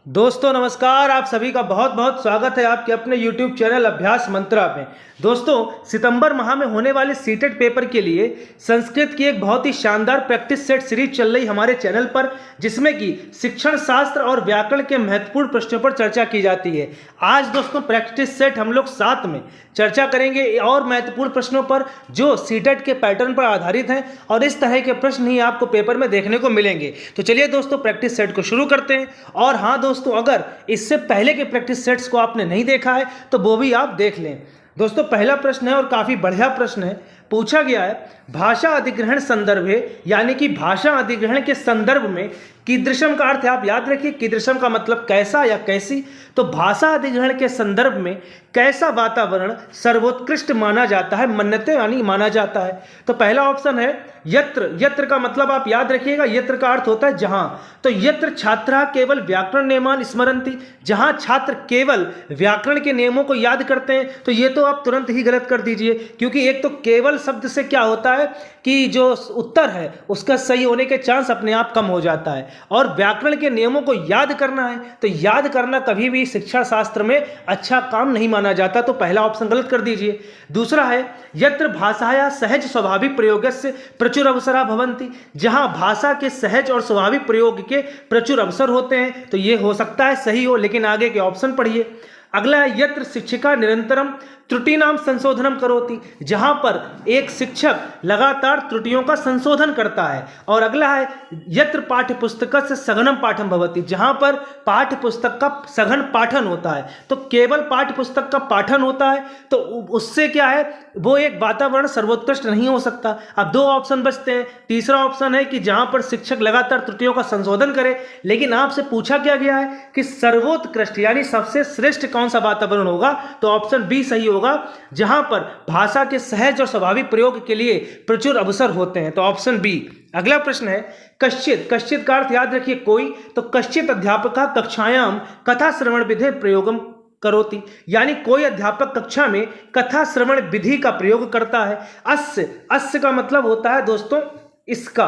दोस्तों नमस्कार। आप सभी का बहुत बहुत स्वागत है आपके अपने YouTube चैनल अभ्यास मंत्रा में। दोस्तों, सितंबर माह में होने वाले सीटेट पेपर के लिए संस्कृत की एक बहुत ही शानदार प्रैक्टिस सेट सीरीज चल रही हमारे चैनल पर, जिसमें कि शिक्षण शास्त्र और व्याकरण के महत्वपूर्ण प्रश्नों पर चर्चा की जाती है। आज दोस्तों प्रैक्टिस सेट हम लोग साथ में चर्चा करेंगे और महत्वपूर्ण प्रश्नों पर जो सीटेट के पैटर्न पर आधारित हैं, और इस तरह के प्रश्न ही आपको पेपर में देखने को मिलेंगे। तो चलिए दोस्तों प्रैक्टिस सेट को शुरू करते हैं। और हाँ दोस्तों, अगर इससे पहले के प्रैक्टिस सेट्स को आपने नहीं देखा है तो वो भी आप देख लें। दोस्तों पहला प्रश्न है और काफी बढ़िया प्रश्न है। पूछा गया है भाषा अधिग्रहण संदर्भे, यानी कि भाषा अधिग्रहण के संदर्भ में कीदृशम का अर्थ है, आप याद रखिए कीदृशम का मतलब कैसा या कैसी। तो भाषा अधिग्रहण के संदर्भ में कैसा वातावरण सर्वोत्कृष्ट माना जाता है, मन्यते यानी माना जाता है। तो पहला ऑप्शन है यत्र। यत्र का मतलब आप याद रखिएगा, यत्र का अर्थ होता है जहां। तो यत्र छात्रा केवल व्याकरण नियमान स्मरन्ति, जहां छात्र केवल व्याकरण के नियमों को याद करते हैं। तो ये तो आप तुरंत ही गलत कर दीजिए, क्योंकि एक तो केवल शब्द से क्या होता है कि जो उत्तर है उसका सही होने के चांस अपने आप कम हो जाता है, और व्याकरण के नियमों को याद करना है तो याद करना कभी भी शिक्षा शास्त्र में अच्छा काम नहीं माना जाता। तो पहला ऑप्शन गलत कर दीजिए। दूसरा है यत्र भाषाया सहज स्वाभाविक प्रयोगस्य प्रचुर अवसरा भवन्ति, जहां भाषा के सहज और स्वाभाविक प्रयोग के प्रचुर अवसर होते हैं। तो ये हो सकता है सही हो, लेकिन आगे के ऑप्शन पढ़िए। अगला है यत्र शिक्षिका निरंतरम त्रुटिनाम संशोधनम करोति, जहां पर एक शिक्षक लगातार त्रुटियों का संशोधन करता है। और अगला है यत्र पाठ्य पुस्तक से सघनम पाठम भवति, जहां पर पाठ्य पुस्तक का सघन पाठन होता है। तो केवल पाठ्य पुस्तक का पाठन होता है तो उससे क्या है, वो एक वातावरण सर्वोत्कृष्ट नहीं हो सकता। अब दो ऑप्शन बचते हैं। तीसरा ऑप्शन है कि जहां पर शिक्षक लगातार त्रुटियों का संशोधन करे, लेकिन आपसे पूछा क्या गया है कि सर्वोत्कृष्ट यानी सबसे श्रेष्ठ कौन सा वातावरण होगा। तो ऑप्शन बी सही होगा, जहां पर भाषा के सहज और स्वाभाविक प्रयोग के लिए प्रचुर अवसर होते हैं। तो ऑप्शन बी। अगला प्रश्न है कश्चित। कश्चित का अर्थ याद रखिए कोई। तो कश्चित अध्यापक कक्षायाम कथा श्रवण विधि प्रयोगम करोति, यानी कोई अध्यापक कक्षा में कथा श्रवण विधि का प्रयोग करता है। अस्य। अस्य का मतलब होता है दोस्तों इसका।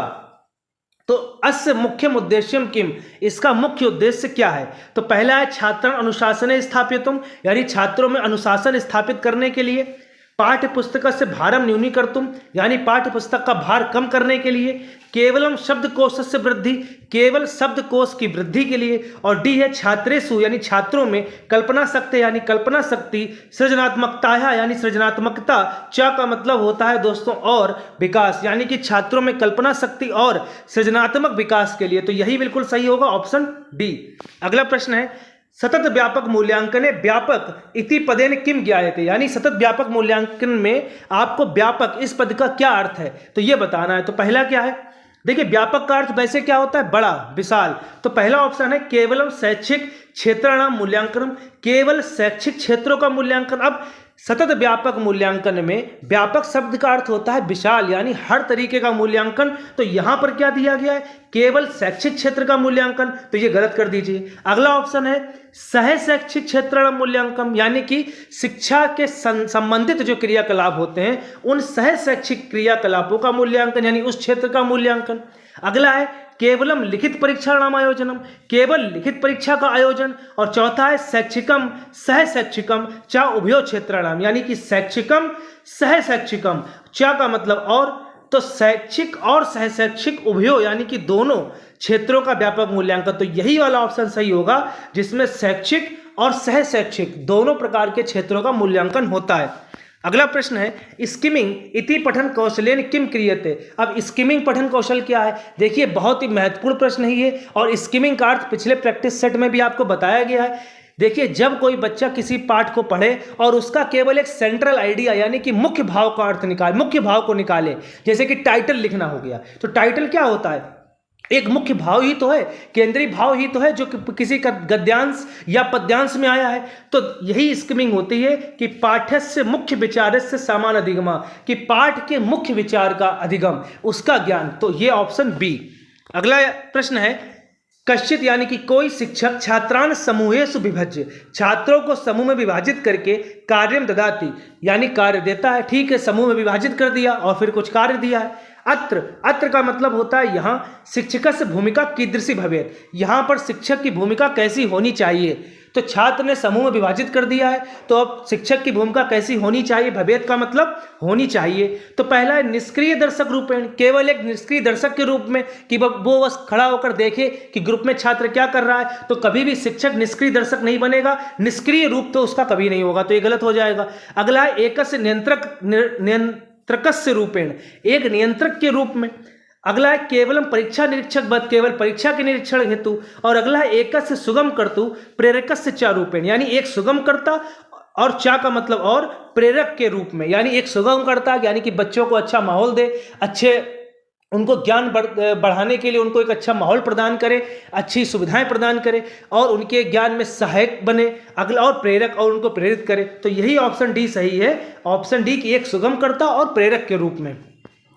तो अस्य मुख्यम उद्देश्यम किम, इसका मुख्य उद्देश्य क्या है। तो पहला है छात्र अनुशासने स्थापितुम, यानी छात्रों में अनुशासन स्थापित करने के लिए। पाठ्य पुस्तक से भारम न्यूनीकर्तुम, यानी पाठ्य पुस्तक का भार कम करने के लिए। केवलम शब्दकोश से वृद्धि, केवल शब्दकोश की वृद्धि के लिए। और डी है छात्रेषु, यानी छात्रों में कल्पना शक्ति, यानी कल्पना शक्ति, सृजनात्मकता यानी सृजनात्मकता। च का मतलब होता है दोस्तों और विकास, यानी कि छात्रों में कल्पना शक्ति और सृजनात्मक विकास के लिए। तो यही बिल्कुल सही होगा, ऑप्शन डी। अगला प्रश्न है सतत व्यापक मूल्यांकने व्यापक इति पदेन किम ज्ञायते, यानी सतत व्यापक मूल्यांकन में आपको व्यापक इस पद का क्या अर्थ है तो ये बताना है। तो पहला क्या है, देखिए व्यापक का अर्थ वैसे क्या होता है, बड़ा, विशाल। तो पहला ऑप्शन है केवलम शैक्षिक क्षेत्राणाम मूल्यांकन, केवल शैक्षिक क्षेत्रों का मूल्यांकन। अब सतत व्यापक मूल्यांकन में व्यापक शब्द का अर्थ होता है विशाल, यानी हर तरीके का मूल्यांकन। तो यहां पर क्या दिया गया है, केवल शैक्षिक क्षेत्र का मूल्यांकन। तो ये गलत कर दीजिए। अगला ऑप्शन है सह शैक्षिक क्षेत्र मूल्यांकन, यानी कि शिक्षा के संबंधित जो क्रियाकलाप होते हैं उन सह शैक्षिक क्रियाकलापों का मूल्यांकन, यानी उस क्षेत्र का मूल्यांकन। अगला है केवलम लिखित परीक्षाणाम आयोजनम, केवल लिखित परीक्षा का आयोजन। और चौथा है शैक्षिकम सह शैक्षिकम च उभयो क्षेत्राणाम, यानी कि शैक्षिकम सह शैक्षिकम, च का मतलब और, तो शैक्षिक और सह शैक्षिक उभयो यानी कि दोनों क्षेत्रों का व्यापक मूल्यांकन। तो यही वाला ऑप्शन सही होगा जिसमें शैक्षिक और सह शैक्षिक दोनों प्रकार के क्षेत्रों का मूल्यांकन होता है। अगला प्रश्न है स्किमिंग इति पठन कौशलेन किम क्रियते। अब स्किमिंग पठन कौशल क्या है, देखिए बहुत ही महत्वपूर्ण प्रश्न है ये, और स्किमिंग का अर्थ पिछले प्रैक्टिस सेट में भी आपको बताया गया है। देखिए जब कोई बच्चा किसी पाठ को पढ़े और उसका केवल एक सेंट्रल आइडिया यानी कि मुख्य भाव का अर्थ निकाले, मुख्य भाव को निकाले, जैसे कि टाइटल लिखना हो गया। तो टाइटल क्या होता है, एक मुख्य भाव ही तो है, केंद्रीय भाव ही तो है जो किसी का गद्यांश या पद्यांश में आया है। तो यही स्किमिंग होती है कि पाठ्यस्य मुख्य विचारस्य सामान अधिगमा, कि पाठ के मुख्य विचार का अधिगम, उसका ज्ञान। तो ये ऑप्शन बी। अगला प्रश्न है कश्चित, यानी कि कोई शिक्षक छात्रान समूहेषु विभज्य, छात्रों को समूह में विभाजित करके कार्यम ददाति, यानी कार्य देता है। ठीक है, समूह में विभाजित कर दिया और फिर कुछ कार्य दिया है। अत्र, अत्र का मतलब होता है यहाँ। शिक्षकस्य भूमिका कीदृशी भवेत्, यहाँ पर शिक्षक की भूमिका कैसी होनी चाहिए। तो छात्र ने समूह में विभाजित कर दिया है, तो अब शिक्षक की भूमिका कैसी होनी चाहिए, भवेत् का मतलब होनी चाहिए। तो पहला है निष्क्रिय दर्शक रूपेण, केवल एक निष्क्रिय दर्शक के रूप में, कि वो बस खड़ा होकर देखे कि ग्रुप में छात्र क्या कर रहा है। तो कभी भी शिक्षक निष्क्रिय दर्शक नहीं बनेगा, निष्क्रिय रूप तो उसका कभी नहीं होगा, तो ये गलत हो जाएगा। अगला है एकस्य नियंत्रकस्य रूपेण, एक नियंत्रक के रूप में। अगला है केवलम परीक्षा निरीक्षक बद, केवल परीक्षा के निरीक्षण हेतु। और अगला है एकस्य सुगम कर्तु प्रेरकस्य च रूपेण, यानी एक सुगम कर्ता, और चा का मतलब और, प्रेरक के रूप में, यानी एक सुगम कर्ता यानी कि बच्चों को अच्छा माहौल दे, अच्छे उनको ज्ञान बढ़ाने के लिए उनको एक अच्छा माहौल प्रदान करे, अच्छी सुविधाएं प्रदान करे और उनके ज्ञान में सहायक बने। अगला और प्रेरक, और उनको प्रेरित करे। तो यही ऑप्शन डी सही है, ऑप्शन डी की एक सुगम कर्ता और प्रेरक के रूप में।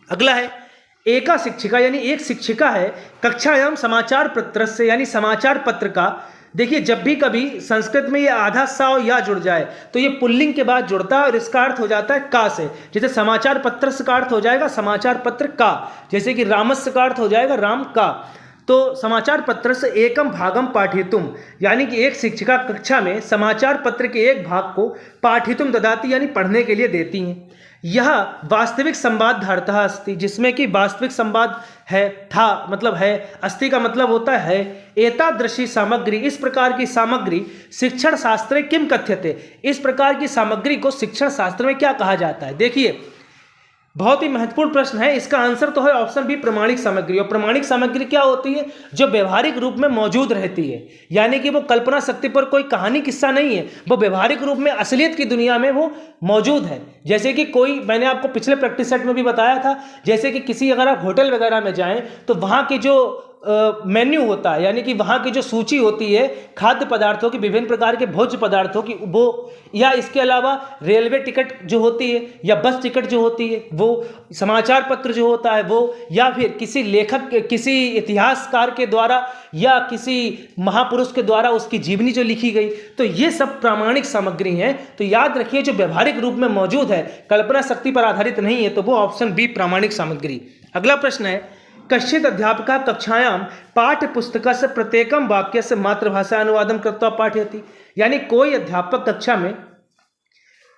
अगला है एका शिक्षिका, यानी एक शिक्षिका है कक्षायाम समाचार पत्र से, यानी समाचार पत्र का। देखिए जब भी कभी संस्कृत में ये आधा सा और या जुड़ जाए तो ये पुल्लिंग के बाद जुड़ता है और इसका अर्थ हो जाता है का से। जैसे समाचार पत्र से का अर्थ हो जाएगा समाचार पत्र का, जैसे कि रामस्य का अर्थ हो जाएगा राम का। तो समाचार पत्र से एकम भागम पाठितुम, यानी कि एक शिक्षिका कक्षा में समाचार पत्र के एक भाग को पाठितुम ददाती, यानी पढ़ने के लिए देती हैं। यह वास्तविक संवाद धारता अस्ति, जिसमें कि वास्तविक संवाद है, था मतलब है, अस्ति का मतलब होता है। एतादृशी सामग्री, इस प्रकार की सामग्री शिक्षण शास्त्रे किम कथ्यते, इस प्रकार की सामग्री को शिक्षण शास्त्र में क्या कहा जाता है। देखिए बहुत ही महत्वपूर्ण प्रश्न है, इसका आंसर तो है ऑप्शन बी प्रमाणिक सामग्री। और प्रमाणिक सामग्री क्या होती है, जो व्यवहारिक रूप में मौजूद रहती है, यानी कि वो कल्पना शक्ति पर कोई कहानी किस्सा नहीं है, वो व्यवहारिक रूप में असलियत की दुनिया में वो मौजूद है। जैसे कि कोई, मैंने आपको पिछले प्रैक्टिस सेट में भी बताया था, जैसे कि किसी अगर आप होटल वगैरह में जाएं तो वहाँ की जो मेन्यू होता है, यानी कि वहाँ की जो सूची होती है खाद्य पदार्थों की, विभिन्न प्रकार के भोज्य पदार्थों की, वो, या इसके अलावा रेलवे टिकट जो होती है या बस टिकट जो होती है वो, समाचार पत्र जो होता है वो, या फिर किसी लेखक, किसी इतिहासकार के द्वारा या किसी महापुरुष के द्वारा उसकी जीवनी जो लिखी गई, तो ये सब प्रामाणिक सामग्री हैं। तो याद रखिए जो व्यवहारिक रूप में मौजूद है, कल्पना शक्ति पर आधारित नहीं है, तो वो ऑप्शन बी प्रामाणिक सामग्री। अगला प्रश्न है कश्चित् अध्यापकः कक्षायां पाठ्यपुस्तकस्य प्रत्येकं वाक्यस्य मातृभाषा अनुवादं कृत्वा पाठयति, यानी कोई अध्यापक कक्षा में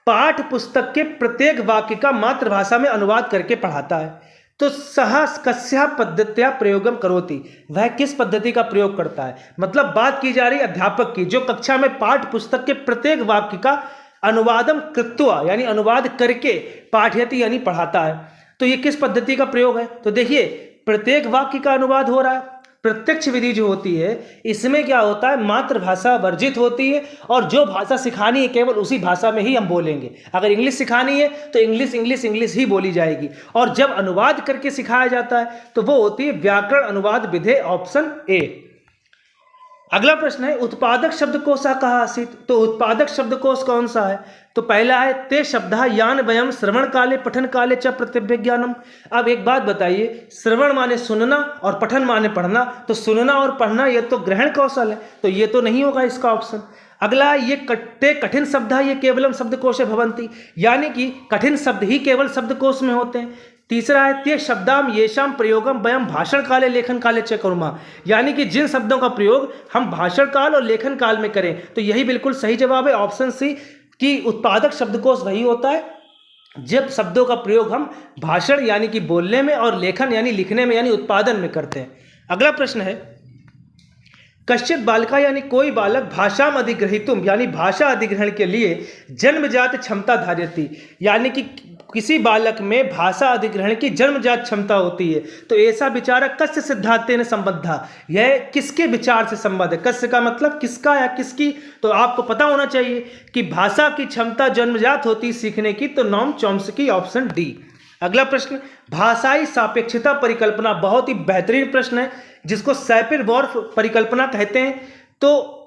पाठ्य पुस्तक के प्रत्येक वाक्य का मातृभाषा में अनुवाद करके पढ़ाता है। तो सह कस्या पद्धत्या प्रयोगम करोति, वह किस पद्धति का प्रयोग करता है। मतलब बात की जा रही अध्यापक की, जो कक्षा में पाठ्य पुस्तक के प्रत्येक वाक्य का अनुवादम कृत्वा, यानी अनुवाद करके, पाठयति यानी पढ़ाता है। तो ये किस पद्धति का प्रयोग है। तो देखिए प्रत्येक वाक्य का अनुवाद हो रहा है। प्रत्यक्ष विधि जो होती है इसमें क्या होता है, मातृभाषा वर्जित होती है, और जो भाषा सिखानी है केवल उसी भाषा में ही हम बोलेंगे। अगर इंग्लिश सिखानी है तो इंग्लिश इंग्लिश इंग्लिश ही बोली जाएगी, और जब अनुवाद करके सिखाया जाता है तो वो होती है व्याकरण अनुवाद विधि, ऑप्शन ए। अगला प्रश्न है उत्पादक शब्दकोश कहाँ आसीत, तो उत्पादक शब्दकोश कौन सा है। तो पहला है ते शब्दः यान वयम श्रवण काले पठन काले च प्रत्यभिज्ञानम। अब एक बात बताइए, श्रवण माने सुनना और पठन माने पढ़ना, तो सुनना और पढ़ना ये तो ग्रहण कौशल है, तो ये तो नहीं होगा इसका ऑप्शन। अगला है ये कठिन शब्द है, ये केवलम शब्दकोशे भवन्ति, यानी कि कठिन शब्द ही केवल शब्दकोश में होते हैं। तीसरा है ते शब्दाम येषाम प्रयोगम वयम भाषण काले लेखन काले च कुर्मः, यानी कि जिन शब्दों का प्रयोग हम भाषण काल और लेखन काल में करें। तो यही बिल्कुल सही जवाब है, ऑप्शन सी कि उत्पादक शब्दकोश वही होता है जब शब्दों का प्रयोग हम भाषण यानी कि बोलने में और लेखन यानी लिखने में यानी उत्पादन में करते हैं। अगला प्रश्न है कश्चित बालिका, यानी कोई बालक भाषाम अधिग्रहीतुम, यानी भाषा अधिग्रहण के लिए जन्मजात क्षमता धार्यति, यानी कि किसी बालक में भाषा अधिग्रहण की जन्मजात क्षमता होती है। तो ऐसा विचारक कस्य सिद्धांतेन संबद्धा, यह किसके विचार से संबद्ध है। कस्य का मतलब किसका या किसकी, तो आपको पता होना चाहिए कि भाषा की क्षमता जन्मजात होती सीखने की, तो नॉम चॉम्स्की, ऑप्शन डी। अगला प्रश्न भाषाई सापेक्षता परिकल्पना, बहुत ही बेहतरीन प्रश्न है जिसको सैपिर-वॉर्फ परिकल्पना कहते हैं। तो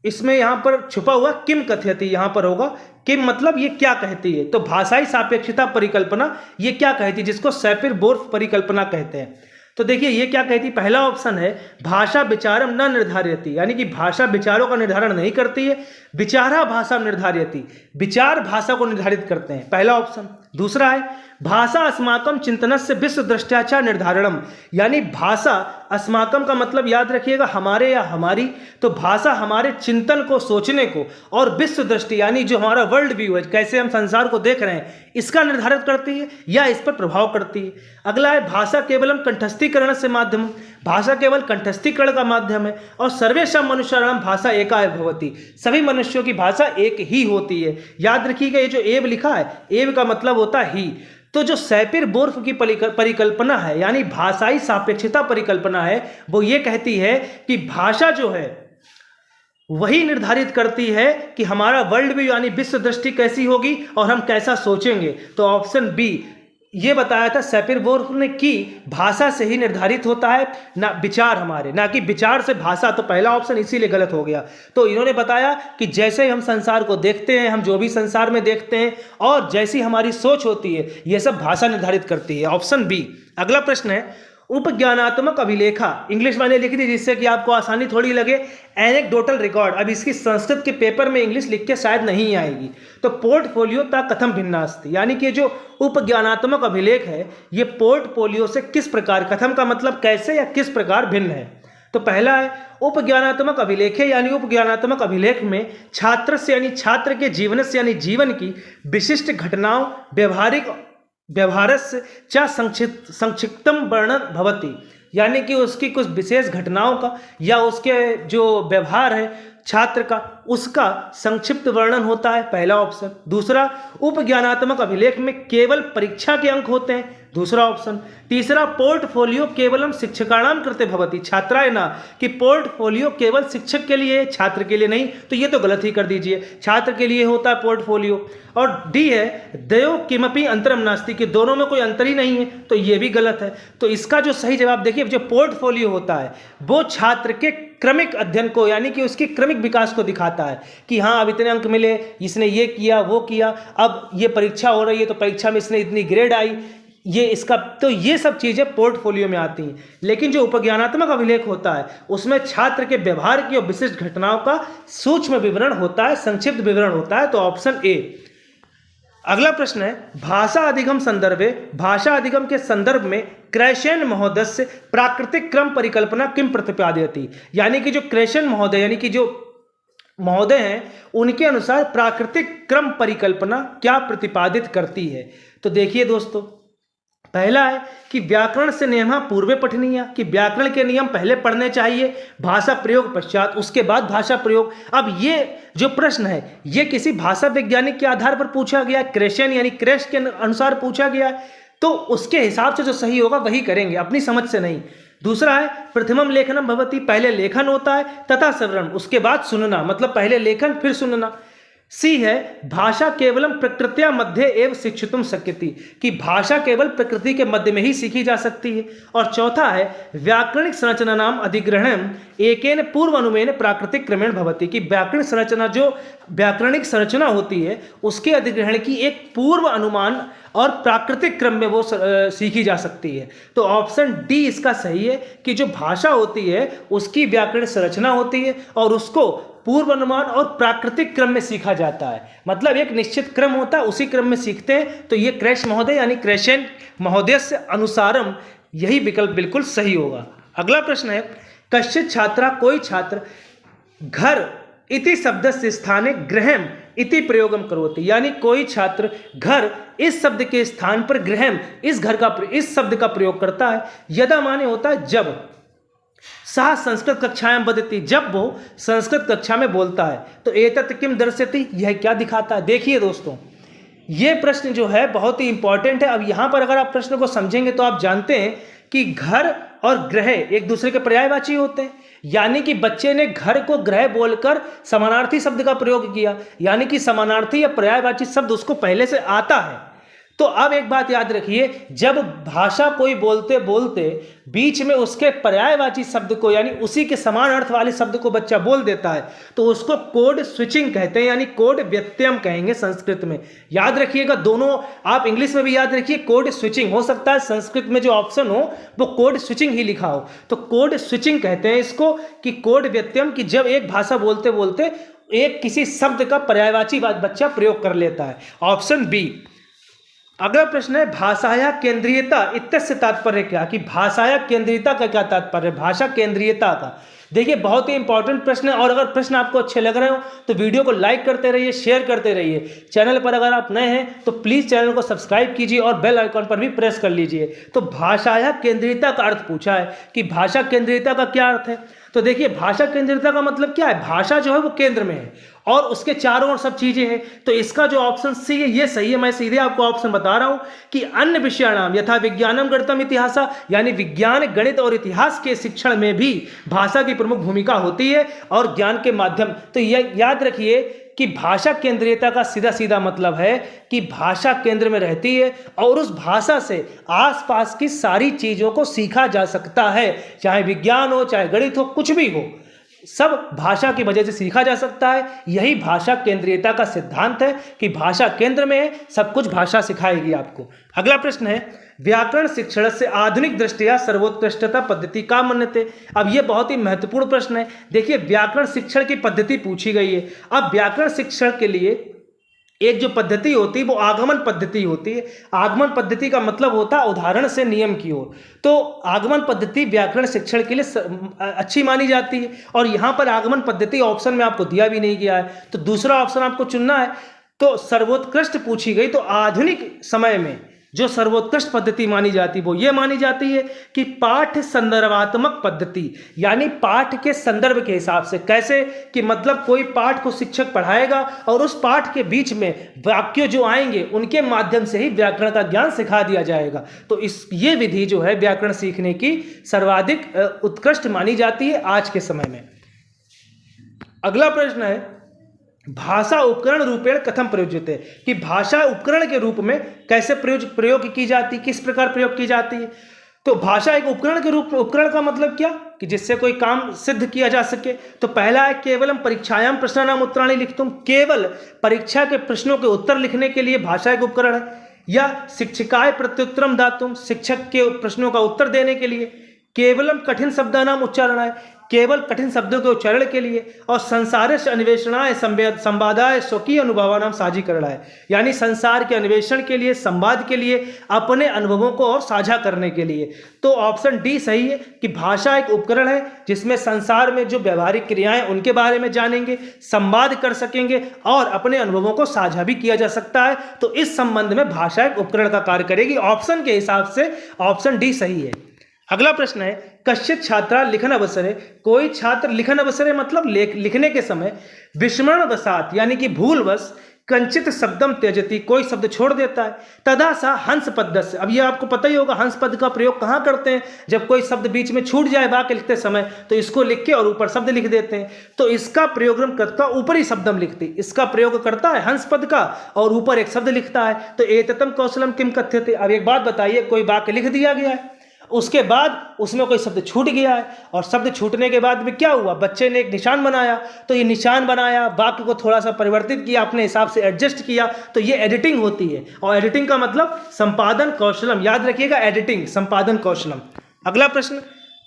इसमें यहाँ पर छुपा हुआ किम कथयति, यहाँ पर होगा किम मतलब ये क्या कहती है। तो भाषाई सापेक्षता परिकल्पना ये क्या कहती है, जिसको सैपिर-वॉर्फ परिकल्पना कहते हैं। तो देखिए ये क्या कहती है, पहला ऑप्शन है भाषा विचारम न निर्धार्यति, यानी कि भाषा विचारों का निर्धारण नहीं करती है। विचारा भाषा निर्धार्यति, विचार भाषा को निर्धारित करते हैं, पहला ऑप्शन। दूसरा है भाषा अस्माकम चिंतनस्य विश्व दृष्टाचा निर्धारणम, यानी भाषा अस्माकम का मतलब याद रखिएगा हमारे या हमारी, तो भाषा हमारे चिंतन को, सोचने को, और विश्व दृष्टि यानी जो हमारा वर्ल्ड व्यू है, कैसे हम संसार को देख रहे हैं, इसका निर्धारित करती है या इस पर प्रभाव करती है। अगला है भाषा केवलम कंठस्थीकरण से माध्यम, भाषा केवल कंठस्थीकरण का माध्यम है। और सर्वेषां मनुष्याणां भाषा एका एव भवति, सभी मनुष्यों की भाषा एक ही होती है। याद रखिएगा ये जो एव लिखा है, एव का मतलब होता है ही। तो जो सैपिर-बोर्फ की परिकल्पना है, यानी भाषाई सापेक्षता परिकल्पना है, वो ये कहती है कि भाषा जो है वही निर्धारित करती है कि हमारा वर्ल्ड व्यू यानी विश्व दृष्टि कैसी होगी और हम कैसा सोचेंगे। तो ऑप्शन बी ये बताया था सैपिर-बोर्फ ने कि भाषा से ही निर्धारित होता है ना विचार हमारे, ना कि विचार से भाषा। तो पहला ऑप्शन इसीलिए गलत हो गया। तो इन्होंने बताया कि जैसे हम संसार को देखते हैं, हम जो भी संसार में देखते हैं और जैसी हमारी सोच होती है, ये सब भाषा निर्धारित करती है। Option B. अगला प्रश्न है उपज्ञानात्मक अभिलेखा, इंग्लिश मैंने लिखी थी जिससे कि आपको आसानी थोड़ी लगे। एनेक्डोटल रिकॉर्ड, अब इसकी संस्कृत के पेपर में इंग्लिश लिख के शायद नहीं आएगी। तो पोर्टफोलियो ता कथम भिन्नास्ति, यानी कि जो उपज्ञानात्मक अभिलेख है ये पोर्टफोलियो से किस प्रकार, कथम का मतलब कैसे या किस प्रकार भिन्न है। तो पहला है उपज्ञानात्मक अभिलेख, यानी उपज्ञानात्मक अभिलेख में छात्र से यानी छात्र के जीवन से यानी जीवन की विशिष्ट घटनाओं, व्यवहारस्य च संक्षिप्तम वर्णन भवति, यानी कि उसकी कुछ विशेष घटनाओं का या उसके जो व्यवहार है छात्र का, उसका संक्षिप्त वर्णन होता है, पहला ऑप्शन। दूसरा, उपज्ञानात्मक अभिलेख में केवल परीक्षा के अंक होते हैं, दूसरा ऑप्शन। तीसरा, पोर्टफोलियो केवलम शिक्षकाणाम कृते भवति छात्राय न, कि पोर्टफोलियो केवल शिक्षक के लिए, छात्र के लिए नहीं। तो ये तो गलत ही कर दीजिए, छात्र के लिए होता है पोर्टफोलियो। और डी है द्वयो किमपि अंतरम नास्ति, कि दोनों में कोई अंतर ही नहीं है, तो ये भी गलत है। तो इसका जो सही जवाब देखिए, जो पोर्टफोलियो होता है वो छात्र के क्रमिक अध्ययन को यानी कि उसके क्रमिक विकास को दिखाता है कि हाँ अब इतने अंक मिले, इसने ये किया वो किया, अब ये परीक्षा हो रही है तो परीक्षा में इसने इतनी ग्रेड आई, ये इसका, तो ये सब चीज़ें पोर्टफोलियो में आती हैं। लेकिन जो उपज्ञानात्मक अभिलेख होता है उसमें छात्र के व्यवहार की और विशिष्ट घटनाओं का सूक्ष्म विवरण होता है, संक्षिप्त विवरण होता है। तो ऑप्शन ए। अगला प्रश्न है भाषा अधिगम संदर्भे, भाषा अधिगम के संदर्भ में क्रैशन महोदय प्राकृतिक क्रम परिकल्पना किम प्रतिपादयति, यानी कि जो क्रैशन महोदय यानी कि जो महोदय हैं उनके अनुसार प्राकृतिक क्रम परिकल्पना क्या प्रतिपादित करती है। तो देखिए दोस्तों, पहला है कि व्याकरण से नियम पूर्वे पठनीय, कि व्याकरण के नियम पहले पढ़ने चाहिए, भाषा प्रयोग पश्चात, उसके बाद भाषा प्रयोग। अब ये जो प्रश्न है ये किसी भाषा वैज्ञानिक के आधार पर पूछा गया, क्रेशन यानी क्रैश के अनुसार पूछा गया है, तो उसके हिसाब से जो सही होगा वही करेंगे, अपनी समझ से नहीं। दूसरा है प्रथमम लेखनम भवति, पहले लेखन होता है, तथा श्रवणम, उसके बाद सुनना, मतलब पहले लेखन फिर सुनना। सी है भाषा केवलम प्रकृत्या मध्य एवं शिक्षितुम शक्यति, कि भाषा केवल प्रकृति के मध्य में ही सीखी जा सकती है। और चौथा है व्याकरणिक संरचना नाम अधिग्रहण एकेन पूर्व अनुमेन प्राकृतिक क्रमेण भवति, कि व्याकरण संरचना जो व्याकरणिक संरचना होती है उसके अधिग्रहण की एक पूर्व अनुमान और प्राकृतिक क्रम में वो सीखी जा सकती है। तो ऑप्शन डी इसका सही है कि जो भाषा होती है उसकी व्याकरण संरचना होती है और उसको पूर्व अनुमान और प्राकृतिक क्रम में सीखा जाता है, मतलब एक निश्चित क्रम होता है उसी क्रम में सीखते हैं। तो ये क्रैश महोदय यानी क्रैशन महोदय से अनुसारम, यही विकल्प बिल्कुल सही होगा। अगला प्रश्न है कश्चित छात्रा, कोई छात्र घर इति शब्द से स्थाने गृहम इति प्रयोगम करोति, यानी कोई छात्र घर इस शब्द के स्थान पर गृहम इस शब्द का प्रयोग करता है। यदा माने होता है जब, सह संस्कृत कक्षाएं बदती, जब वो संस्कृत कक्षा में बोलता है। तो एतत् किम दर्शयति, यह क्या दिखाता है। देखिए दोस्तों, ये प्रश्न जो है बहुत ही इंपॉर्टेंट है। अब यहाँ पर अगर आप प्रश्न को समझेंगे तो आप जानते हैं कि घर और ग्रह एक दूसरे के पर्यायवाची होते हैं, यानी कि बच्चे ने घर को ग्रह बोलकर समानार्थी शब्द का प्रयोग किया, यानी कि समानार्थी या पर्यायवाची शब्द उसको पहले से आता है। तो अब एक बात याद रखिए, जब भाषा कोई बोलते बोलते बीच में उसके पर्यायवाची शब्द को यानी उसी के समान अर्थ वाले शब्द को बच्चा बोल देता है तो उसको कोड स्विचिंग कहते हैं, यानी कोड व्यत्यय कहेंगे संस्कृत में। याद रखिएगा, दोनों आप इंग्लिश में भी याद रखिए, कोड स्विचिंग हो सकता है संस्कृत में जो ऑप्शन हो वो कोड स्विचिंग ही लिखा हो, तो कोड स्विचिंग कहते हैं इसको, कि कोड व्यत्यय, कि जब एक भाषा बोलते बोलते एक किसी शब्द का पर्यायवाची बच्चा प्रयोग कर लेता है। Option B. अगला प्रश्न है भाषाया केंद्रीयता इत्यस्य तात्पर्य क्या, कि भाषाया केंद्रीयता का क्या तात्पर्य, भाषा केंद्रीयता का। देखिए बहुत ही इंपॉर्टेंट प्रश्न है, और अगर प्रश्न आपको अच्छे लग रहे हो तो वीडियो को लाइक करते रहिए, शेयर करते रहिए। चैनल पर अगर आप नए हैं तो प्लीज़ चैनल को सब्सक्राइब कीजिए और बेल आइकॉन पर भी प्रेस कर लीजिए। तो भाषाया केंद्रीयता का अर्थ पूछा है कि भाषा केंद्रीयता का क्या अर्थ है। तो देखिए भाषा केंद्रीयता का मतलब क्या है, भाषा जो है वो केंद्र में है और उसके चारों ओर सब चीजें हैं। तो इसका जो ऑप्शन सी है ये सही है। मैं सीधे आपको ऑप्शन बता रहा हूं कि अन्य विषयाणाम यथा विज्ञानम गणितम इतिहासा, यानी विज्ञान गणित और इतिहास के शिक्षण में भी भाषा की प्रमुख भूमिका होती है और ज्ञान के माध्यम। तो यह याद रखिए कि भाषा केंद्रीयता का सीधा सीधा मतलब है कि भाषा केंद्र में रहती है और उस भाषा से आसपास की सारी चीजों को सीखा जा सकता है, चाहे विज्ञान हो चाहे गणित हो, कुछ भी हो, सब भाषा की वजह से सीखा जा सकता है। यही भाषा केंद्रीयता का सिद्धांत है कि भाषा केंद्र में है, सब कुछ भाषा सिखाएगी आपको। अगला प्रश्न है व्याकरण शिक्षण से आधुनिक दृष्टिया सर्वोत्कृष्टता पद्धति का मन्यते। अब यह बहुत ही महत्वपूर्ण प्रश्न है। देखिए व्याकरण शिक्षण की पद्धति पूछी गई है। अब व्याकरण शिक्षण के लिए एक जो पद्धति होती है वो आगमन पद्धति होती है। आगमन पद्धति का मतलब होता है उदाहरण से नियम की ओर। तो आगमन पद्धति व्याकरण शिक्षण के लिए अच्छी मानी जाती है और यहाँ पर आगमन पद्धति ऑप्शन में आपको दिया भी नहीं गया है, तो दूसरा ऑप्शन आपको चुनना है। तो सर्वोत्कृष्ट पूछी गई, तो आधुनिक समय में जो सर्वोत्कृष्ट पद्धति मानी जाती वो ये मानी जाती है कि पाठ संदर्भात्मक पद्धति, यानी पाठ के संदर्भ के हिसाब से। कैसे कि मतलब कोई पाठ को शिक्षक पढ़ाएगा और उस पाठ के बीच में वाक्य जो आएंगे उनके माध्यम से ही व्याकरण का ज्ञान सिखा दिया जाएगा। तो ये विधि जो है व्याकरण सीखने की सर्वाधिक उत्कृष्ट मानी जाती है आज के समय में। अगला प्रश्न है भाषा उपकरण रूपेण कथम प्रयोज्यते, कि भाषा उपकरण के रूप में कैसे प्रयोग की जाती, किस प्रकार प्रयोग की जाती है। तो भाषा एक उपकरण के रूप में, उपकरण का मतलब क्या कि जिससे कोई काम सिद्ध किया जा सके। तो पहला है केवलम परीक्षायाम प्रश्नानाम उत्तराणि लिखितुम, केवल परीक्षा के प्रश्नों के उत्तर लिखने के लिए भाषा एक उपकरण है। या शिक्षिकाय प्रत्युत्तरम दातुम, शिक्षक के प्रश्नों का उत्तर देने के लिए। केवलम कठिन शब्दानाम उच्चारण है, केवल कठिन शब्दों के उच्चारण के लिए। और संसारेश अन्वेषणाय संवादाय स्वकीय अनुभवानाम साझीकरणाय, यानी संसार के अन्वेषण के लिए, संवाद के लिए, अपने अनुभवों को और साझा करने के लिए। तो ऑप्शन डी सही है कि भाषा एक उपकरण है जिसमें संसार में जो व्यवहारिक क्रियाएं उनके बारे में जानेंगे, संवाद कर सकेंगे और अपने अनुभवों को साझा भी किया जा सकता है। तो इस संबंध में भाषा एक उपकरण का कार्य करेगी। ऑप्शन के हिसाब से ऑप्शन डी सही है। अगला प्रश्न है कश्चित छात्रा लिखन अवसरे, कोई छात्र लिखन अवसरे मतलब लिखने के समय विस्मरण वसात, यानी कि भूलवश कंचित शब्दम त्यजति, कोई शब्द छोड़ देता है। तदा सा हंस पद से, अब ये आपको पता ही होगा हंस पद का प्रयोग कहाँ करते हैं, जब कोई शब्द बीच में छूट जाए वाक्य लिखते समय तो इसको लिख के और ऊपर शब्द लिख देते हैं। तो इसका प्रयोग करता ऊपरी शब्दम लिखते, इसका प्रयोग करता है हंस पद का और ऊपर एक शब्द लिखता है। तो एततम कौशलम किम कथ्यते। अब एक बात बताइए, कोई वाक्य लिख दिया गया है, उसके बाद उसमें कोई शब्द छूट गया है और शब्द छूटने के बाद में क्या हुआ, बच्चे ने एक निशान बनाया। तो ये निशान बनाया, वाक्य को थोड़ा सा परिवर्तित किया, अपने हिसाब से एडजस्ट किया, तो ये एडिटिंग होती है। और एडिटिंग का मतलब संपादन कौशलम, याद रखिएगा एडिटिंग संपादन कौशलम। अगला प्रश्न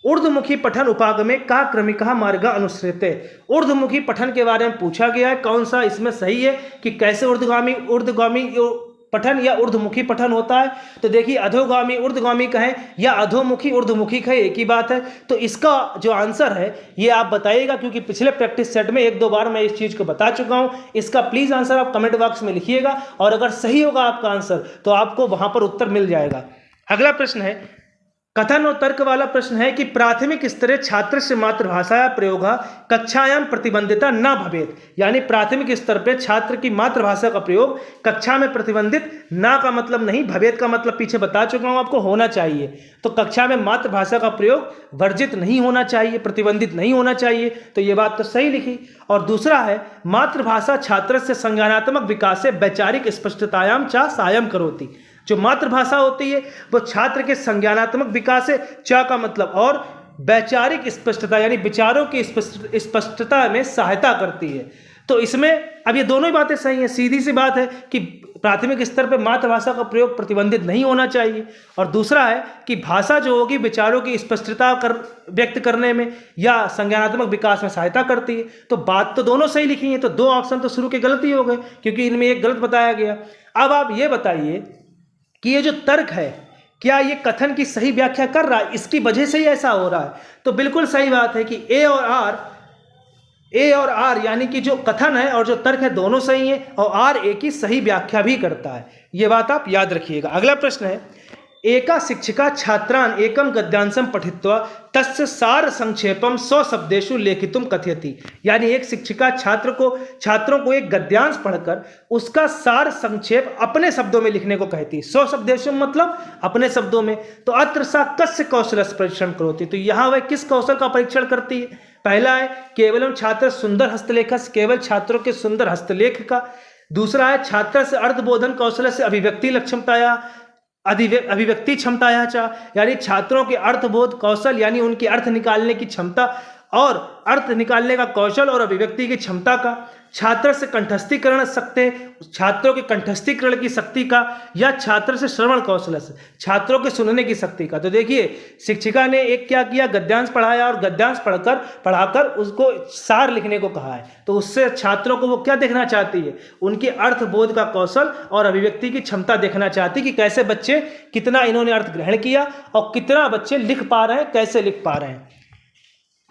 ऊर्ध्वमुखी पठन उपागमे का क्रमिका मार्ग अनुसृते। ऊर्ध्वमुखी पठन के बारे में पूछा गया है, कौन सा इसमें सही है कि कैसे ऊर्ध्वगामी पठन या ऊर्ध्वमुखी पठन होता है। तो देखिए अधोगामी ऊर्ध्वगामी कहें या अधोमुखी ऊर्ध्वमुखी कहें एक ही बात है। तो इसका जो आंसर है ये आप बताइएगा, क्योंकि पिछले प्रैक्टिस सेट में एक दो बार मैं इस चीज़ को बता चुका हूं। इसका प्लीज़ आंसर आप कमेंट बॉक्स में लिखिएगा और अगर सही होगा आपका आंसर तो आपको वहां पर उत्तर मिल जाएगा। अगला प्रश्न है कथन और तर्क वाला प्रश्न है कि प्राथमिक स्तरे छात्र से मातृभाषा प्रयोग कक्षायाम प्रतिबंधिता न भवेत, यानी प्राथमिक स्तर पे छात्र की मातृभाषा का प्रयोग कक्षा में प्रतिबंधित, ना का मतलब नहीं, भवेत का मतलब पीछे बता चुका हूं आपको, होना चाहिए। तो कक्षा में मातृभाषा का प्रयोग वर्जित नहीं होना चाहिए, प्रतिबंधित नहीं होना चाहिए। तो ये बात तो सही लिखी। और दूसरा है मातृभाषा छात्र से संज्ञानात्मक विकास से वैचारिक स्पष्टतायाम चा सायम करोति, जो मातृभाषा होती है वो छात्र के संज्ञानात्मक विकास से, चा का मतलब, और वैचारिक स्पष्टता यानी विचारों की स्पष्टता में सहायता करती है। तो इसमें अब ये दोनों ही बातें सही हैं। सीधी सी बात है कि प्राथमिक स्तर पर मातृभाषा का प्रयोग प्रतिबंधित नहीं होना चाहिए, और दूसरा है कि भाषा जो होगी विचारों की स्पष्टता व्यक्त करने में या संज्ञानात्मक विकास में सहायता करती है। तो बात तो दोनों सही लिखी है। तो दो ऑप्शन तो शुरू के गलत ही हो गए क्योंकि इनमें एक गलत बताया गया। अब आप ये बताइए कि ये जो तर्क है क्या ये कथन की सही व्याख्या कर रहा है, इसकी वजह से ही ऐसा हो रहा है। तो बिल्कुल सही बात है कि ए और आर यानी कि जो कथन है और जो तर्क है दोनों सही है, और आर ए की सही व्याख्या भी करता है। ये बात आप याद रखिएगा। अगला प्रश्न है, एका शिक्षिका छात्रान एकम गद्यांशम पठित्वा तस्य सार संक्षेपम 100 शब्देषु लेखितुम कथयति। यानी एक शिक्षिका छात्रों को एक गद्यांश पढ़कर उसका सार संक्षेप अपने शब्दों में लिखने को कहती है। 100 शब्देषु मतलब अपने शब्दों में। तो अत्र सा कस्य कौशल परीक्षण करोति। तो यहाँ वह किस कौशल का परीक्षण करती है? पहला है केवलम छात्र सुंदर हस्तलेखस, केवल छात्रों के सुंदर हस्तलेख का। दूसरा है छात्र से अर्थबोधन कौशल से अभिव्यक्ति क्षमताया चा, यानी छात्रों के अर्थबोध कौशल यानी उनकी अर्थ निकालने की क्षमता और अर्थ निकालने का कौशल और अभिव्यक्ति की क्षमता का। छात्र से कंठस्थीकरण शक्ति, छात्रों के कंठस्थीकरण की शक्ति का, या छात्र से श्रवण कौशल से, छात्रों के सुनने की शक्ति का। तो देखिए शिक्षिका ने एक क्या किया, गद्यांश पढ़ाया और गद्यांश पढ़ाकर उसको सार लिखने को कहा है। तो उससे छात्रों को वो क्या देखना चाहती है, उनके अर्थबोध का कौशल और अभिव्यक्ति की क्षमता देखना चाहती कि कैसे बच्चे कितना इन्होंने अर्थ ग्रहण किया और कितना बच्चे लिख पा रहे हैं, कैसे लिख पा रहे हैं।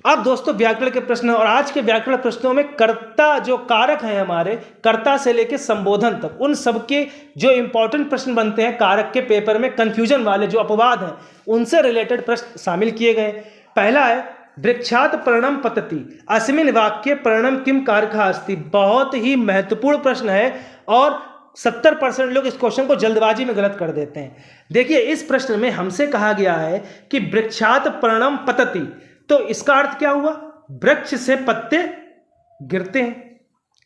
अब दोस्तों व्याकरण के प्रश्न, और आज के व्याकरण प्रश्नों में कर्ता जो कारक हैं हमारे, कर्ता से लेकर संबोधन तक, उन सबके जो इंपॉर्टेंट प्रश्न बनते हैं कारक के पेपर में, कंफ्यूजन वाले जो अपवाद हैं उनसे रिलेटेड प्रश्न शामिल किए गए। पहला है वृक्षात पर्णम पतति अस्मिन वाक्य पर्णम किम कारकः अस्ति। बहुत ही महत्वपूर्ण प्रश्न है और 70% लोग इस क्वेश्चन को जल्दबाजी में गलत कर देते हैं। देखिए इस प्रश्न में हमसे कहा गया है कि वृक्षात पर्णम पतति, तो इसका अर्थ क्या हुआ, वृक्ष से पत्ते गिरते हैं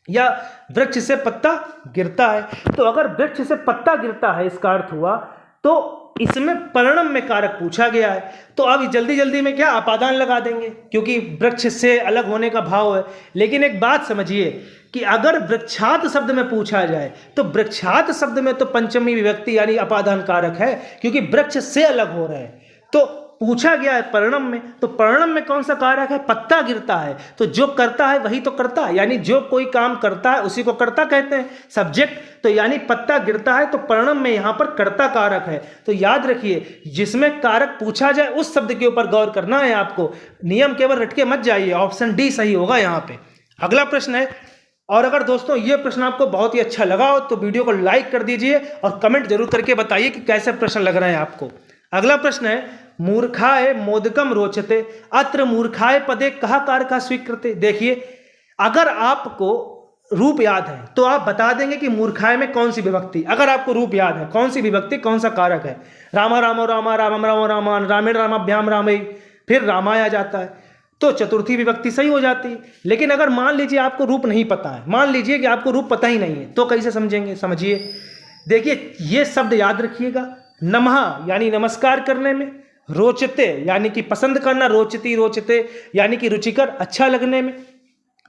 या वृक्ष से पत्ता गिरता है। तो अगर वृक्ष से पत्ता गिरता है इसका अर्थ हुआ, तो इसमें पर्णम में कारक पूछा गया है। तो अब जल्दी में क्या अपादान लगा देंगे क्योंकि वृक्ष से अलग होने का भाव है। लेकिन एक बात समझिए कि अगर वृक्षात शब्द में पूछा जाए तो वृक्षात शब्द में तो पंचमी विभक्ति यानी अपादान कारक है क्योंकि वृक्ष से अलग हो रहे हैं। तो पूछा गया है पर्णम में, तो पर्णम में कौन सा कारक है, पत्ता गिरता है। तो जो करता है वही तो करता है, यानी जो कोई काम करता है उसी को कर्ता कहते हैं, सब्जेक्ट। तो यानी पत्ता गिरता है तो पर्णम में यहाँ पर कर्ता कारक है। तो याद रखिए जिसमें कारक पूछा जाए उस शब्द के ऊपर गौर करना है आपको, नियम केवल रट के मत जाइए। ऑप्शन डी सही होगा यहाँ पे। अगला प्रश्न है, और अगर दोस्तों ये प्रश्न आपको बहुत ही अच्छा लगा हो तो वीडियो को लाइक कर दीजिए और कमेंट जरूर करके बताइए कि कैसे प्रश्न लग रहे हैं आपको। अगला प्रश्न है मूर्खाय मोदकम रोचते अत्र मूर्खाय पदे कहा कारकः स्वीकृते। देखिए अगर आपको रूप याद है तो आप बता देंगे कि मूर्खाय में कौन सी विभक्ति, अगर आपको रूप याद है कौन सी विभक्ति कौन सा कारक है। रामा रामो रामा रामम रामो रामान रामेण रामाभ्याम रामई, फिर रामाय आ जाता है तो चतुर्थी विभक्ति सही हो जाती है। लेकिन अगर मान लीजिए आपको रूप नहीं पता है, मान लीजिए कि आपको रूप पता ही नहीं है, तो कैसे समझेंगे, समझिए। देखिए ये शब्द याद रखिएगा, नमः यानी नमस्कार करने में, रोचते यानी कि पसंद करना, रोचती रोचते यानी कि रुचिकर अच्छा लगने में,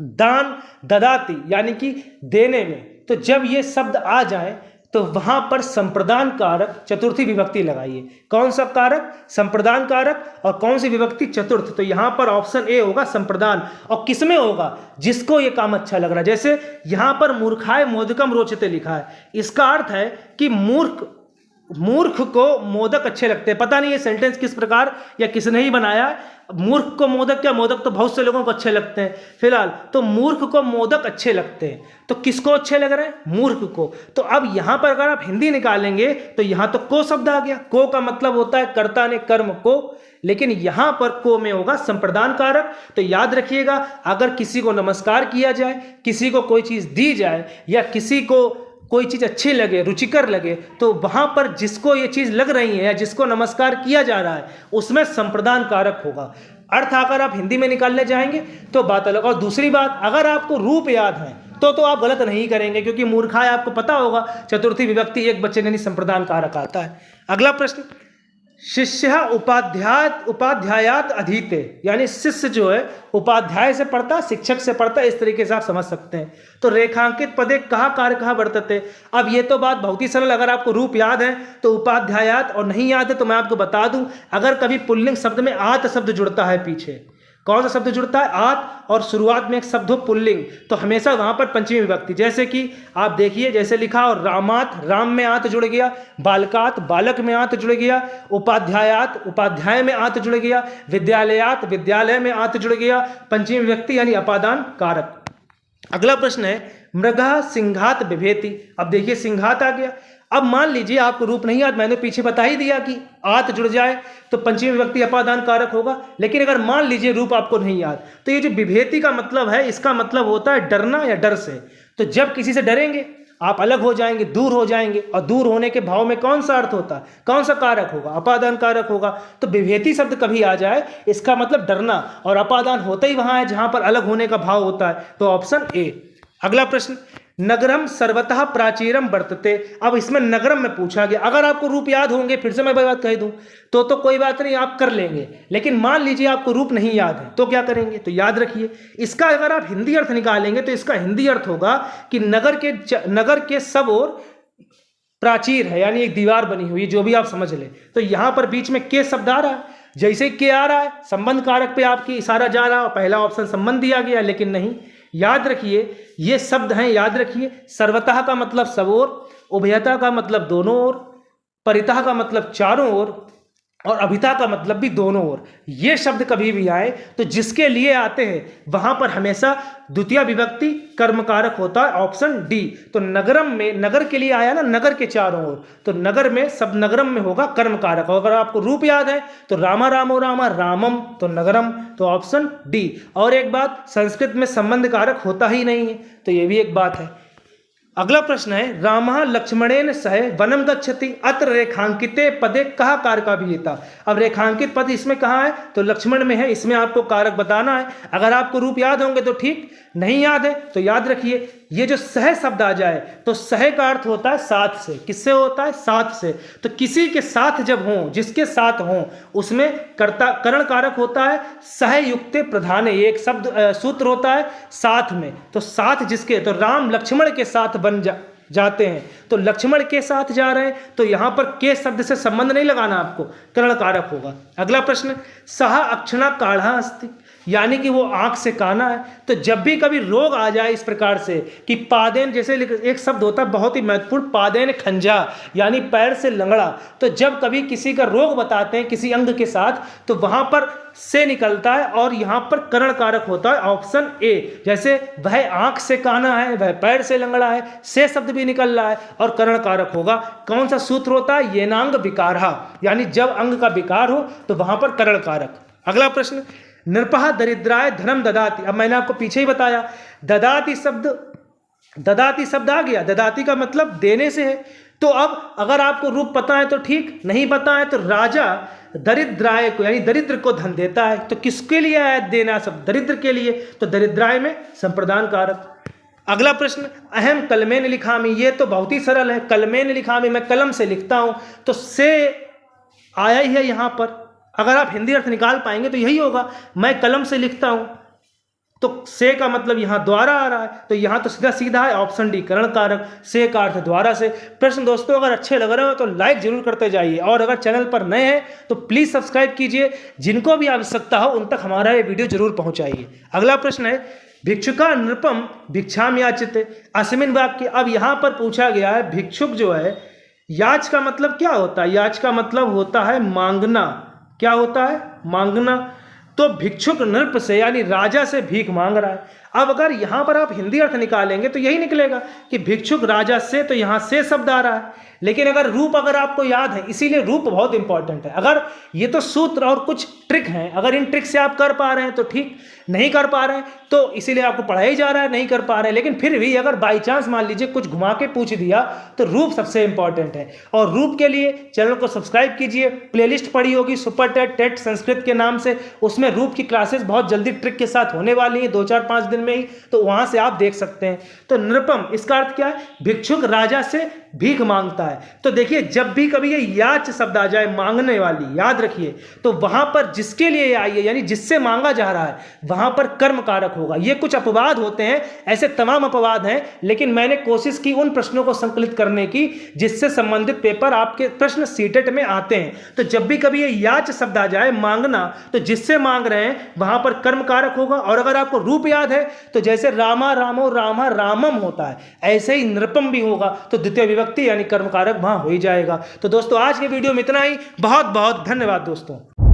दान ददाती यानी कि देने में। तो जब ये शब्द आ जाए तो वहां पर संप्रदान कारक चतुर्थी विभक्ति लगाइए। कौन सा कारक, संप्रदान कारक, और कौन सी विभक्ति, चतुर्थ। तो यहां पर ऑप्शन ए होगा संप्रदान। और किसमें होगा, जिसको ये काम अच्छा लग रहा है। जैसे यहां पर मूर्खाय मोदकम रोचते लिखा है, इसका अर्थ है कि मूर्ख को मोदक अच्छे लगते हैं। पता नहीं ये सेंटेंस किस प्रकार या किसने ही बनाया है। मूर्ख को मोदक, क्या मोदक तो बहुत से लोगों को अच्छे लगते हैं फिलहाल, तो मूर्ख को मोदक अच्छे लगते हैं। तो किसको अच्छे लग रहे हैं, मूर्ख को। तो अब यहां पर अगर आप हिंदी निकालेंगे तो यहां तो को शब्द आ गया। को का मतलब होता है कर्ता ने कर्म को, लेकिन यहां पर को में होगा संप्रदान कारक। तो याद रखिएगा अगर किसी को नमस्कार किया जाए, किसी को कोई चीज दी जाए या किसी को कोई चीज़ अच्छी लगे, रुचिकर लगे, तो वहाँ पर जिसको ये चीज़ लग रही है या जिसको नमस्कार किया जा रहा है उसमें संप्रदान कारक होगा। अर्थ अगर आप हिंदी में निकालने जाएंगे तो बात अलग। और दूसरी बात, अगर आपको रूप याद है तो आप गलत नहीं करेंगे क्योंकि मूर्खाय आपको पता होगा चतुर्थी विभक्ति एक बच्चे ने संप्रदान कारक आता है। अगला प्रश्न, शिष्य उपाध्यायात अधीते, यानी शिष्य जो है उपाध्याय से पढ़ता, शिक्षक से पढ़ता, इस तरीके से आप समझ सकते हैं। तो रेखांकित पदे कहा कारकः वर्तते। अब ये तो बात बहुत ही सरल, अगर आपको रूप याद है तो उपाध्यायात, और नहीं याद है तो मैं आपको बता दूं, अगर कभी पुल्लिंग शब्द में आत शब्द जुड़ता है पीछे, कौन सा शब्द जुड़ता है? आत, और शुरुआत में एक शब्द हो पुल्लिंग तो हमेशा वहां पर पंचमी विभक्ति। जैसे कि आप देखिए, जैसे लिखा और रामात, राम में आत जुड़ गया, बालकात, बालक में आत जुड़ गया, उपाध्यायात, उपाध्याय में आत जुड़ गया, विद्यालयात, विद्यालय में आत जुड़ गया, पंचमी विभक्ति यानी अपादान कारक। अगला प्रश्न है मृगः सिंघात बिभेति। अब देखिए सिंघात आ गया। अब मान लीजिए आपको रूप नहीं याद, मैंने पीछे बता ही दिया कि आत जुड़ जाए तो पंचमी विभक्ति अपादान कारक होगा। लेकिन अगर मान लीजिए रूप आपको नहीं याद, तो ये जो बिभेति का मतलब है, इसका मतलब होता है डरना या डर से। तो जब किसी से डरेंगे आप अलग हो जाएंगे, दूर हो जाएंगे, और दूर होने के भाव में कौन सा अर्थ होता है, कौन सा कारक होगा? अपादान कारक होगा। तो बिभेति शब्द कभी आ जाए इसका मतलब डरना, और अपादान होता ही वहां है जहां पर अलग होने का भाव होता है, तो ऑप्शन ए। अगला प्रश्न, नगरम सर्वतः प्राचीरम वर्तते। अब इसमें नगरम में पूछा गया। अगर आपको रूप याद होंगे, फिर से मैं बात कह दूं तो कोई बात नहीं, आप कर लेंगे। लेकिन मान लीजिए आपको रूप नहीं याद है, तो क्या करेंगे? तो याद रखिए, इसका अगर आप हिंदी अर्थ निकालेंगे तो इसका हिंदी अर्थ होगा कि नगर के सब ओर प्राचीर है, यानी एक दीवार बनी हुई, जो भी आप समझ लें। तो यहां पर बीच में के शब्द आ रहा है, जैसे के आ रहा है संबंध कारक पे आपकी इशारा जा रहा है, पहला ऑप्शन संबंध दिया गया, लेकिन नहीं। याद रखिए ये शब्द हैं, याद रखिए। सर्वतः का मतलब सब ओर, उभयता का मतलब दोनों ओर, परितः का मतलब चारों ओर, और अभिता का मतलब भी दोनों ओर। ये शब्द कभी भी आए तो जिसके लिए आते हैं वहां पर हमेशा द्वितीय विभक्ति कर्मकारक होता है, ऑप्शन डी। तो नगरम में, नगर के लिए आया ना, नगर के चारों ओर, तो नगर में सब नगरम में होगा कर्मकारक। और अगर आपको रूप याद है तो रामा रामो रामा रामम, तो नगरम, तो ऑप्शन डी। और एक बात, संस्कृत में संबंध कारक होता ही नहीं है, तो ये भी एक बात है। अगला प्रश्न है रामः लक्ष्मणेन सह वनम गच्छति अत्र रेखांकिते पदे कहा कारक अभिहिता। अब रेखांकित पद इसमें कहाँ है? तो लक्ष्मण में है, इसमें आपको कारक बताना है। अगर आपको रूप याद होंगे तो ठीक, नहीं याद है तो याद रखिए ये जो सह शब्द आ जाए तो सह का अर्थ होता है साथ से। किससे होता है? साथ से। तो किसी के साथ जब हों, जिसके साथ हों, उसमें कर्ता करण कारक होता है सहयुक्ते प्रधाने, एक शब्द सूत्र होता है साथ में। तो साथ जिसके, तो राम लक्ष्मण के साथ जाते हैं, तो लक्ष्मण के साथ जा रहे हैं, तो यहां पर के शब्द से संबंध नहीं लगाना आपको, करण कारक होगा। अगला प्रश्न, सह अक्षणा काढ़ा अस्ति, यानी कि वो आंख से काना है। तो जब भी कभी रोग आ जाए इस प्रकार से कि पादेन, जैसे एक शब्द होता है बहुत ही महत्वपूर्ण, पादेन खंजा, यानी पैर से लंगड़ा। तो जब कभी किसी का रोग बताते हैं किसी अंग के साथ, तो वहां पर से निकलता है और यहां पर करण कारक होता है, ऑप्शन ए। जैसे वह आंख से काना है, वह पैर से लंगड़ा है, से शब्द भी निकल रहा है और करण कारक होगा। कौन सा सूत्र होता है? येनांग विकारहा, यानी जब अंग का विकार हो तो वहां पर करण कारक। अगला प्रश्न, नृपः दरिद्राय धनम ददाति। अब मैंने आपको पीछे ही बताया, ददाति शब्द आ गया, ददाति का मतलब देने से है। तो अब अगर आपको रूप पता है तो ठीक, नहीं पता है तो राजा दरिद्राय को, यानी दरिद्र को धन देता है। तो किसके लिए आया देना शब्द? दरिद्र के लिए, तो दरिद्राय में संप्रदान कारक। अगला प्रश्न, अहम कलमेन लिखामी, ये तो बहुत ही सरल है। कलमेन लिखामी, मैं कलम से लिखता हूं, तो से आया ही है यहां पर। अगर आप हिंदी अर्थ निकाल पाएंगे तो यही होगा, मैं कलम से लिखता हूं, तो से का मतलब यहां द्वारा आ रहा है, तो यहां तो सीधा सीधा है ऑप्शन डी, करण कारक, से का अर्थ द्वारा से। प्रश्न दोस्तों अगर अच्छे लग रहे हो तो लाइक जरूर करते जाइए, और अगर चैनल पर नए हैं तो प्लीज सब्सक्राइब कीजिए। जिनको भी आवश्यकता हो उन तक हमारा ये वीडियो जरूर पहुंचाइए। अगला प्रश्न है भिक्षुका नृपम भिक्षाम याचिते अस्मिन वाक्य। अब यहां पर पूछा गया है भिक्षुक जो है, याच का मतलब क्या होता है? याच का मतलब होता है मांगना। क्या होता है? मांगना। तो भिक्षुक नृप से, यानी राजा से भीख मांग रहा है। अब अगर यहां पर आप हिंदी अर्थ निकालेंगे तो यही निकलेगा कि भिक्षुक राजा से, तो यहां से शब्द आ रहा है। लेकिन अगर रूप अगर आपको याद है, इसीलिए रूप बहुत इंपॉर्टेंट है। अगर ये तो सूत्र और कुछ ट्रिक हैं, अगर इन ट्रिक से आप कर पा रहे हैं तो ठीक, नहीं कर पा रहे हैं तो इसीलिए आपको पढ़ाया जा रहा है, नहीं कर पा रहे हैं। लेकिन फिर भी अगर बाई चांस मान लीजिए कुछ घुमा के पूछ दिया तो रूप सबसे इंपॉर्टेंट है। और रूप के लिए चैनल को सब्सक्राइब कीजिए। प्लेलिस्ट पड़ी होगी सुपर टेट संस्कृत के नाम से, उसमें रूप की क्लासेस बहुत जल्दी ट्रिक के साथ होने वाली हैं, 2-4-5 दिन में। में ही, तो वहां से आप देख सकते हैं। तो नृपम इसका अर्थ क्या है? भिक्षुक राजा से भीख मांगता है। तो देखिए जब भी कभी ये याच शब्द आ जाए, मांगने वाली, याद रखिए, तो वहां पर जिसके लिए आई है यानी जिससे मांगा जा रहा है वहां पर कर्म कारक होगा। ये कुछ अपवाद होते हैं, ऐसे तमाम अपवाद हैं, लेकिन मैंने कोशिश की उन प्रश्नों को संकलित करने की जिससे संबंधित पेपर आपके प्रश्न सीटेट में आते हैं। तो जब भी कभी ये याच शब्द आ जाए, मांगना, तो जिससे मांग रहे हैं वहां पर कर्म कारक होगा। और अगर आपको रूप याद है तो जैसे रामा रामो रामा रामम होता है, ऐसे ही नृपम भी होगा, तो द्वितीय विभक्ति यानी कर्म कारक वहां हो ही जाएगा। तो दोस्तों आज के वीडियो में इतना ही। बहुत बहुत धन्यवाद दोस्तों।